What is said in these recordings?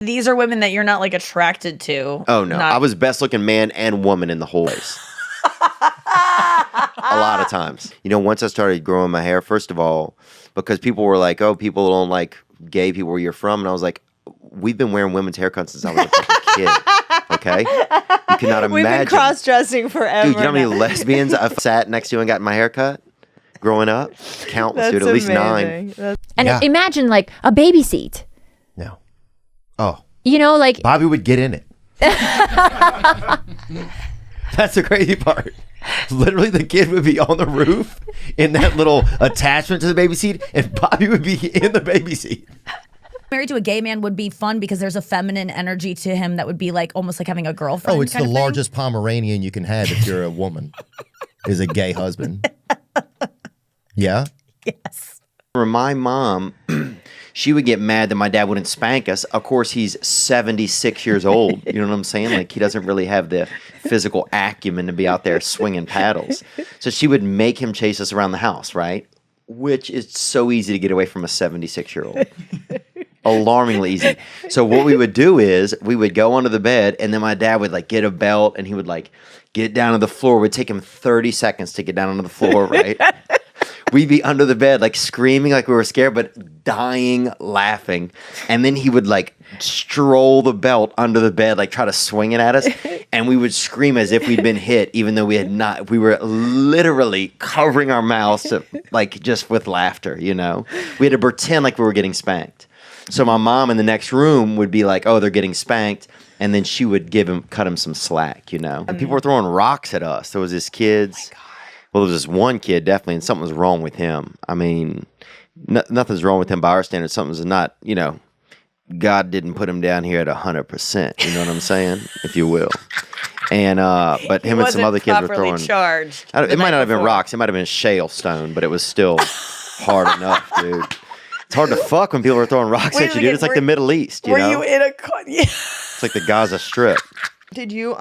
These are women that you're not like attracted to. Oh no, I was best looking man and woman in the whole place. A lot of times. You know, once I started growing my hair, first of all, because people were like, oh, people don't like gay people where you're from. And I was like, we've been wearing women's haircuts since I was a fucking kid. Okay? You cannot imagine. We've been cross-dressing forever. Dude, you know how many lesbians I've sat next to and got my hair cut growing up? Countless, dude. At least 9. And imagine like a baby seat. No. Oh. You know, like Bobby would get in it. That's the crazy part. Literally, the kid would be on the roof in that little attachment to the baby seat, and Bobby would be in the baby seat. Married to a gay man would be fun because there's a feminine energy to him that would be like almost like having a girlfriend. Oh, it's the largest Pomeranian you can have if you're a woman, is a gay husband. Yeah? Yes. For my mom, she would get mad that my dad wouldn't spank us. Of course, he's 76 years old. You know what I'm saying? Like, he doesn't really have the physical acumen to be out there swinging paddles. So she would make him chase us around the house, right? Which is so easy to get away from a 76-year-old. Alarmingly easy. So what we would do is we would go under the bed, and then my dad would like get a belt, and he would like get down to the floor. It would take him 30 seconds to get down onto the floor, right? We'd be under the bed, like screaming like we were scared, but dying laughing. And then he would like stroll the belt under the bed, like try to swing it at us. And we would scream as if we'd been hit, even though we had not. We were literally covering our mouths to, like just with laughter, you know? We had to pretend like we were getting spanked. So my mom in the next room would be like, oh, they're getting spanked. And then she would cut him some slack, you know? And people were throwing rocks at us. There was this kid's. Well, there was this one kid, definitely, and something was wrong with him. I mean, nothing's wrong with him by our standards. Something's not, you know, God didn't put him down here at 100%. You know what I'm saying? If you will. And, but him and some other kids were throwing. Charged It might not have been rocks. It might have been shale stone, but it was still hard enough, dude. It's hard to fuck when people are throwing rocks at you, dude. It's like the Middle East, you know? Were you in a... Yeah. It's like the Gaza Strip. Did you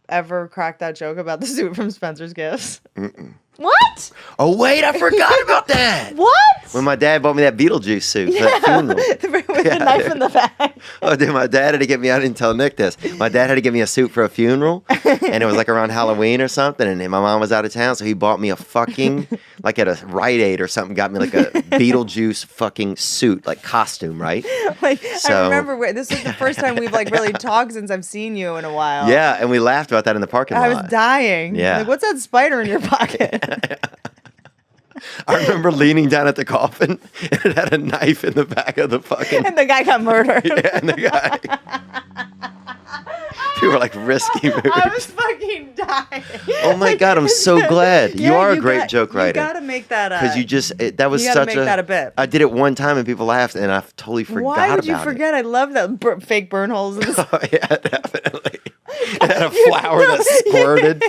ever crack that joke about the suit from Spencer's Gifts? Mm-mm. What? Oh, wait, I forgot about that. What? When my dad bought me that Beetlejuice suit for that funeral. With the knife in the back. Oh, dude, my dad had to get me, I didn't tell Nick this. My dad had to get me a suit for a funeral, and it was like around Halloween or something, and my mom was out of town, so he bought me a fucking, like at a Rite Aid or something, got me like a Beetlejuice fucking suit, like costume, right? Like, I remember, this is the first time we've like really talked since I've seen you in a while. Yeah, and we laughed about that in the parking lot. I was dying. Yeah. Like, what's that spider in your pocket? I remember leaning down at the coffin, and it had a knife in the back of the fucking... And the guy got murdered. Yeah, and the guy... People were like risky moves. I was fucking dying. Oh my God, I'm so glad. You are a great joke writer. You gotta make that up. Because you just, that was you gotta such make that a bit. I did it one time and people laughed and I totally forgot about it. Why would you forget? I love that fake burn holes. In Oh yeah, definitely. It had a flower that squirted.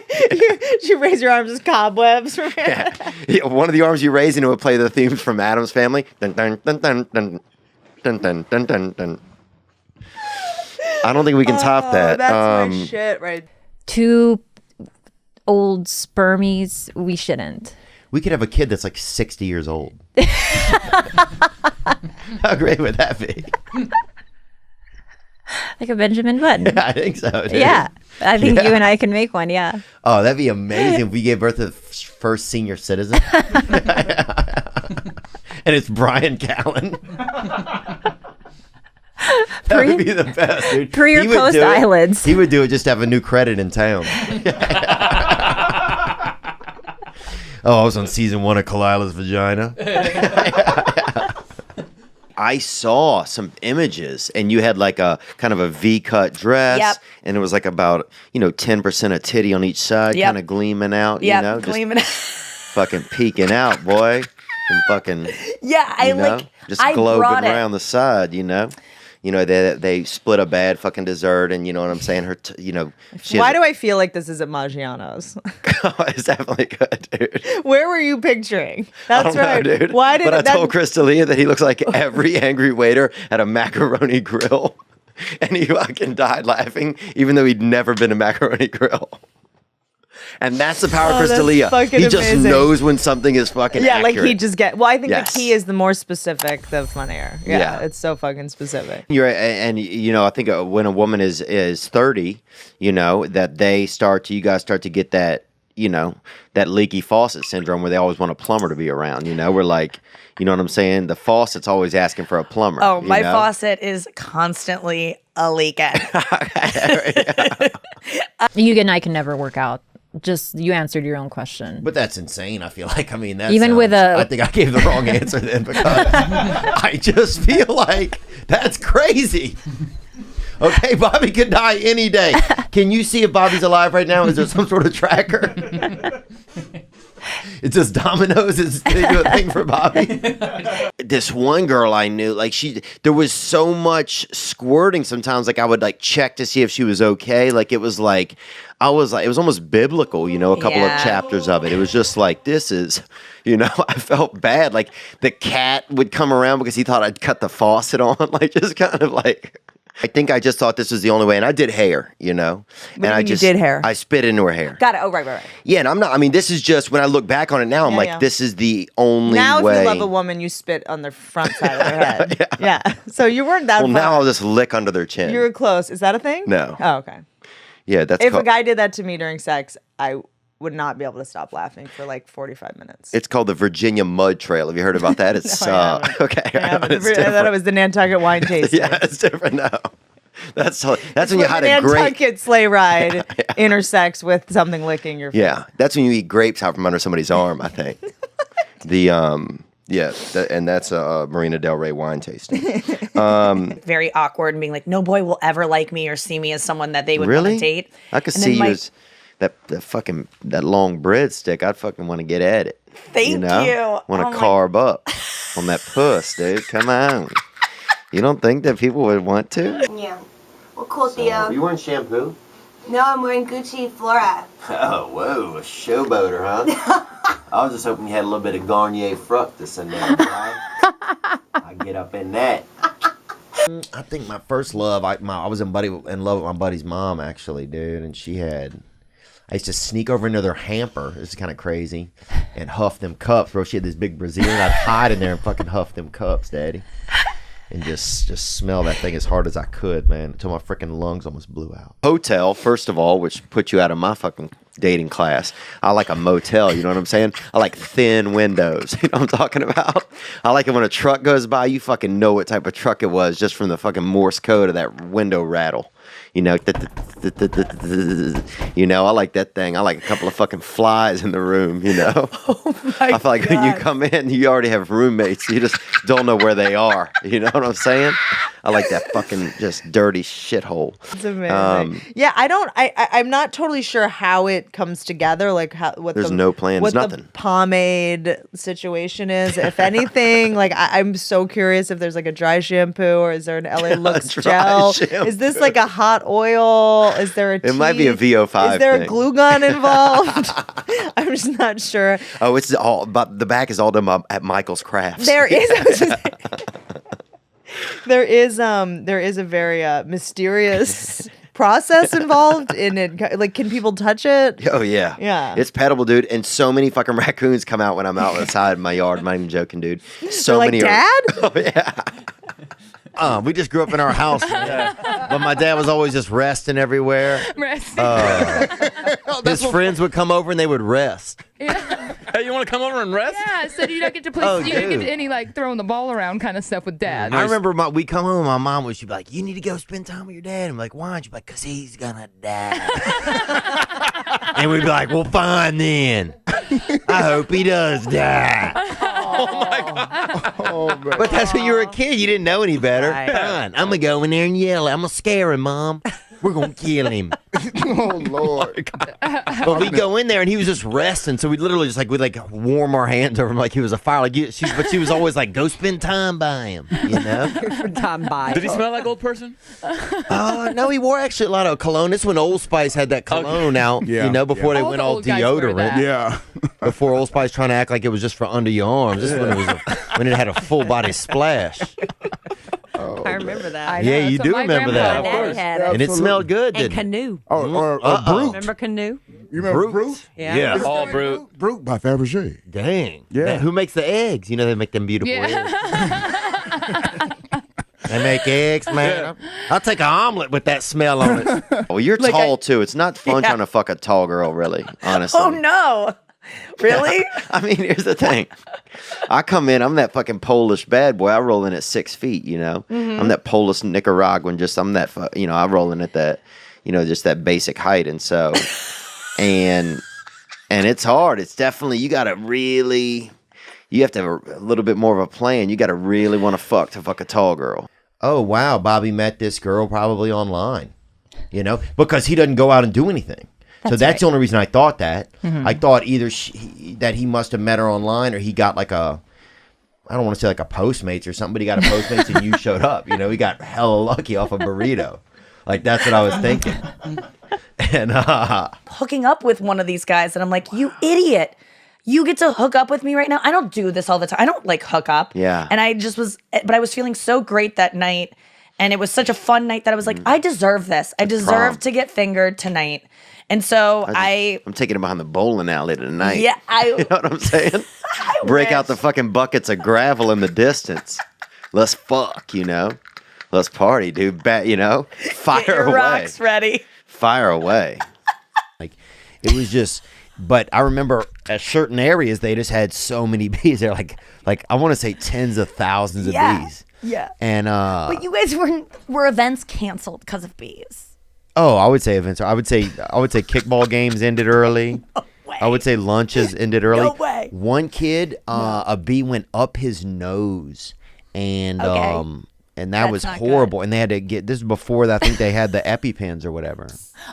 You raise your arms as cobwebs. Yeah. Yeah, one of the arms you raise and it would play the themes from Addams Family. Dun, dun, dun, dun, dun, dun, dun, dun, dun, dun. I don't think we can top that. That's my shit, right? 2 old spermies, we shouldn't. We could have a kid that's like 60 years old. How great would that be? Like a Benjamin Button. Yeah, I think so, dude. Yeah. I think you and I can make one, yeah. Oh, that'd be amazing if we gave birth to the first senior citizen. And it's Brian Callen. That would be the best, dude. Pre or post eyelids. He would do it just to have a new credit in town. Oh, I was on season 1 of Khalayla's Vagina. I saw some images and you had like a kind of a V-cut dress. Yep. And it was like about, 10% of titty on each side, Yep. kind of gleaming out, Yeah, just gleaming out. fucking peeking out, boy. And fucking, Yeah, just I globing brought it. around the side, they split a bad fucking dessert, and you know what I'm saying. Why do I feel like this is at Maggiano's? It's definitely good, dude. Where were you picturing? I That's don't right. know, dude. Why did but I told Crystalia that he looks like every angry waiter at a macaroni grill, and he fucking died laughing, even though he'd never been to Macaroni Grill. And that's the power of Oh, Chris that's D'Elia. fucking He just amazing. knows when something is fucking Yeah, accurate. like he just get. Well, I think Yes. the key is the more specific, the funnier. Yeah, Yeah. it's so fucking specific. You're and you know I think when a woman is 30, you know that you guys start to get that that leaky faucet syndrome where they always want a plumber to be around. You know, we're like, you know what I'm saying? The faucet's always asking for a plumber. Oh, my you know? faucet is constantly a leaking. You and I can never work out. Just you answered your own question. But that's insane. I feel like, I mean, that Even with sounds- a- I think I gave the wrong answer then because I just feel like that's crazy. Okay, Bobby could die any day. Can you see if Bobby's alive right now? Is there some sort of tracker? It's just dominoes. They do a thing for Bobby. This one girl I knew, like there was so much squirting sometimes. Like I would like check to see if she was okay. Like it was like, it was almost biblical, you know, a couple of Yeah. chapters of it. It was just like, this is, you know, I felt bad. Like the cat would come around because he thought I'd cut the faucet on. Like just kind of like, I think I just thought this was the only way. And I did hair, you know. do you I mean you just did hair? I spit into her hair. Got it. Oh, right. Yeah, and I'm not. I mean, this is just when I look back on it now. I'm Yeah, like, yeah. this is the only Now, way. if you love a woman, you spit on the front side of their head. Yeah. So you weren't that Well, far. now I'll just lick under their chin. You were close. Is that a thing? No. Oh, okay. Yeah, that's If called, a guy did that to me during sex, I would not be able to stop laughing for like 45 minutes. it's called the Virginia Mud Trail. Have you heard about that? It's No, I haven't. okay. I haven't. It's I thought different. it was the Nantucket wine tasting. Yeah, it's different now. That's when you When had the a grape. Nantucket sleigh ride intersects with something licking your face. Yeah, that's when you eat grapes out from under somebody's arm. I think. And that's a Marina Del Rey wine tasting. Very awkward and being like, no boy will ever like me or see me as someone that they would want Really? to date. I could And see then you as that long breadstick. I'd fucking want to get at it. Thank you. Know? you. Want to Oh my- carve up on that puss, dude. Come on. You don't think that people would want to? Yeah. Well, cool, Theo. wearing shampoo? No, I'm wearing Gucci Flora. Oh, whoa, a showboater, huh? I was just hoping you had a little bit of Garnier Fructus in there, right? I get up in that. I think my first love, I was in love with my buddy's mom, actually, dude. And I used to sneak over into their hamper. This is kind of crazy. And huff them cups, bro. She had this big Brazilian. I'd hide in there and fucking huff them cups, daddy. And just smell that thing as hard as I could, man, until my freaking lungs almost blew out. Hotel, first of all, which put you out of my fucking dating class. I like a motel, you know what I'm saying? I like thin windows, you know what I'm talking about? I like it when a truck goes by, you fucking know what type of truck it was just from the fucking Morse code of that window rattle. You know, I like that thing. I like a couple of fucking flies in the room, you know? I feel like when you come in, you already have roommates. You just don't know where they are. You know what I'm saying? I like that fucking just dirty shithole. It's amazing. Yeah, I'm not totally sure how it comes together, like There's no plan, what there's the nothing. pomade situation is, if anything. Like I'm so curious if there's like a dry shampoo or is there an LA Looks dry gel? shampoo. Is this like a hot oil? Is there a It might be a tea? VO5 Is there a thing. glue gun involved? I'm just not sure. Oh, it's all, but the back is all done at Michael's Crafts. There is there is a very mysterious process involved in it. Like, can people touch it? Oh, yeah. Yeah. It's petable, dude. And so many fucking raccoons come out when I'm out outside my yard. I'm not even joking, dude. So They're like, many. Dad? Oh, yeah. We just grew up in our house, but my dad was always just resting everywhere. His friends would come over and they would rest. Hey, you want to come over and rest? Yeah, so you don't get to play. Oh, you don't get dude. to any like throwing the ball around kind of stuff with Dad. I remember we come home and my mom she'd be like, you need to go spend time with your dad. I'm like, why? She'd be like, because he's gonna die. And we'd be like, well, fine then. I hope he does die. But that's when you were a kid. You didn't know any better. Right. Fine. I'm going to go in there and yell. I'm going to scare him, Mom. We're going to kill him. Oh, Lord. But we go in there and he was just resting. So we'd literally just we'd warm our hands over him like he was a fire. But she was always like, go spend time by him, you know? Did he smell like old person? No, he wore actually a lot of cologne. This when Old Spice had that cologne out, Yeah, you know, before they All went the all old guys wear deodorant. that. Yeah. Before Old Spice trying to act like it was just for under your arms. This is when it was when it had a full body splash. I remember that. I know, Yeah, you that's do what my remember grandpa that. My wore. daddy had it. And it smelled good, And didn't it? canoe. Or Brute. Remember canoe? You remember Brute? Yeah. All brute. Brute by Fabergé. Dang. Yeah. Man, who makes the eggs? You know they make them beautiful eggs. They make eggs, man. I'll take an omelet with that smell on it. Well, you're tall too. It's not fun trying to fuck a tall girl, really. Honestly. Oh no. Really? I mean, here's the thing. I come in, I'm that fucking Polish bad boy. I roll in at 6 feet, you know? I'm that Polish Nicaraguan, I'm that, I roll in at that, just that basic height. And so, and it's hard. It's definitely, you have to have a little bit more of a plan. You got to really want to fuck a tall girl. Oh, wow. Bobby met this girl probably online, because he doesn't go out and do anything. So that's the only reason I thought that. I thought either that he must have met her online or he got like I don't want to say like a Postmates or something, but he got a Postmates and you showed up. He got hella lucky off a burrito. Like, that's what I was thinking. And hooking up with one of these guys, and I'm like, you idiot. You get to hook up with me right now? I don't do this all the time. I don't like hook up. Yeah. And I was feeling so great that night. And it was such a fun night that I was like, I deserve this. I deserve to get fingered tonight. And so I'm taking him behind the bowling alley tonight. Yeah, you know what I'm saying? Break out the fucking buckets of gravel in the distance. Let's fuck, Let's party, dude. Fire get your away. rocks ready. Fire away. like, it was just, but I remember at certain areas, they just had so many bees. They're like I want to say tens of thousands of bees. Yeah. And but you guys were events canceled because of bees. Oh, I would say events. I would say kickball games ended early. No way. I would say lunches ended early. No way. One kid, a bee went up his nose, and that That's was not horrible. And they had to get this is before I think they had the EpiPens or whatever.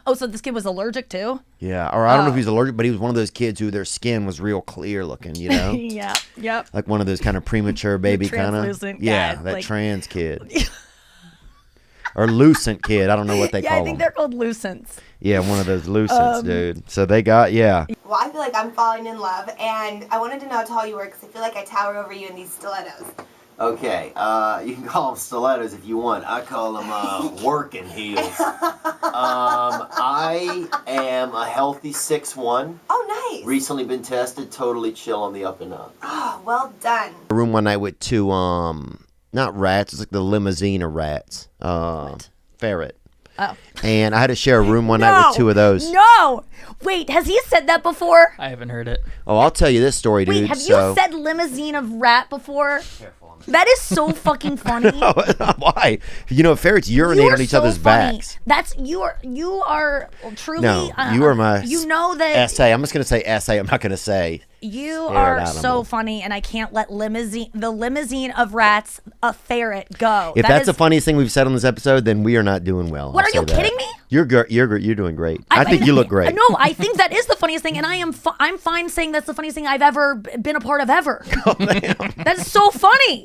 Oh, so this kid was allergic too? Yeah, or I don't know if he was allergic, but he was one of those kids who their skin was real clear looking. Yeah. Yep. Like one of those kind of premature baby kind of. translucent Yeah, guy, that like- trans kid. Or lucent kid. I don't know what they Yeah, call I think them. they're called lucents. Yeah, one of those lucents, dude. So they got, Well, I feel like I'm falling in love, and I wanted to know how tall you were because I feel like I tower over you in these stilettos. Okay, you can call them stilettos if you want. I call them working heels. I am a healthy 6'1". Oh, nice. Recently been tested, totally chill on the up and up. Oh, well done. a room one night with two, not rats, it's like the limousine of rats. Ferret. Oh. And I had to share a room one night with two of those. No. Wait, has he said that before? I haven't heard it. Oh, I'll tell you this story, dude. Wait, have you said limousine of rat before? That is so fucking funny. Why? Ferrets urinate You're on each so other's funny. backs. That's you are truly. No, you are my. You know that essay. I'm just gonna say essay. I'm not gonna say. You Spirit are animal. so funny, and I can't let the limousine of rats, a ferret, go. If That that's is- the funniest thing we've said on this episode, then we are not doing well. What, I'll are you say that. kidding me? You're doing great. I think you look great. No, I think that is the funniest thing, and I'm fine saying that's the funniest thing I've ever been a part of ever. Oh, man. That is so funny.